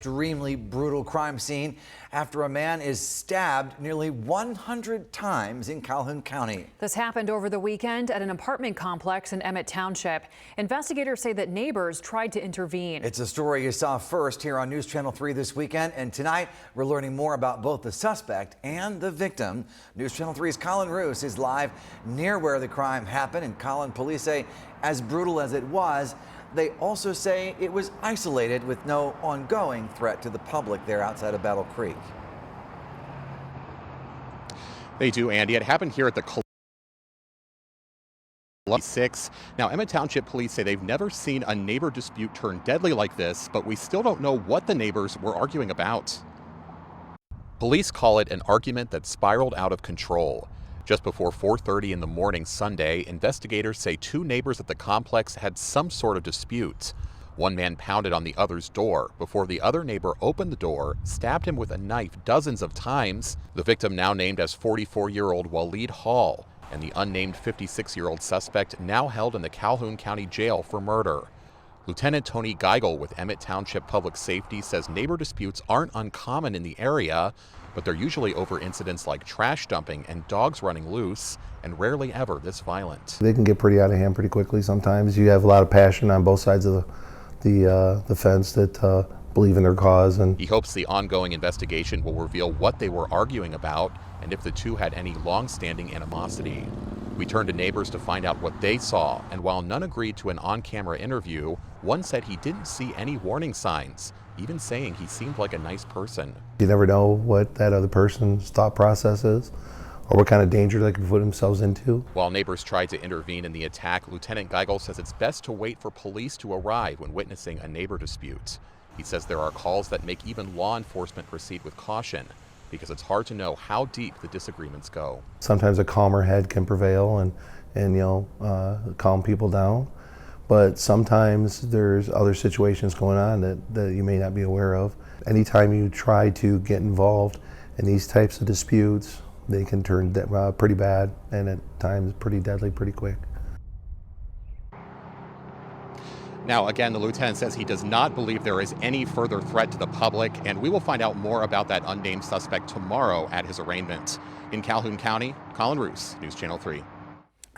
Extremely brutal crime scene after a man is stabbed nearly 100 times in Calhoun County. This happened over the weekend at an apartment complex in Emmett Township. Investigators say that neighbors tried to intervene. It's a story you saw first here on News Channel 3 this weekend, and tonight we're learning more about both the suspect and the victim. News Channel 3's Colin Roos is live near where the crime happened, and Colin, police say as brutal as it was, they also say it was isolated with no ongoing threat to the public there outside of Battle Creek. They do, Andy. It happened here at the 6. Now, Emmett Township police say they've never seen a neighbor dispute turn deadly like this, but we still don't know what the neighbors were arguing about. Police call it an argument that spiraled out of control. Just before 4:30 in the morning Sunday, investigators say two neighbors at the complex had some sort of dispute. One man pounded on the other's door before the other neighbor opened the door, stabbed him with a knife dozens of times. The victim, now named as 44-year-old Waleed Hall, and the unnamed 56-year-old suspect, now held in the Calhoun County Jail for murder. Lieutenant Tony Geigel with Emmett Township Public Safety says neighbor disputes aren't uncommon in the area, but they're usually over incidents like trash dumping and dogs running loose, and rarely ever this violent. They can get pretty out of hand pretty quickly sometimes. You have a lot of passion on both sides of the fence that believe in their cause. And he hopes the ongoing investigation will reveal what they were arguing about and if the two had any long-standing animosity. We turned to neighbors to find out what they saw, and while none agreed to an on-camera interview, one said he didn't see any warning signs, even saying he seemed like a nice person. You never know what that other person's thought process is or what kind of danger they could put themselves into. While neighbors tried to intervene in the attack, Lieutenant Geigel says it's best to wait for police to arrive when witnessing a neighbor dispute. He says there are calls that make even law enforcement proceed with caution because it's hard to know how deep the disagreements go. Sometimes a calmer head can prevail and calm people down. But sometimes there's other situations going on that you may not be aware of. Anytime you try to get involved in these types of disputes, they can turn pretty bad and at times pretty deadly pretty quick. Now, again, the lieutenant says he does not believe there is any further threat to the public, and we will find out more about that unnamed suspect tomorrow at his arraignment. In Calhoun County, Colin Roos, News Channel 3.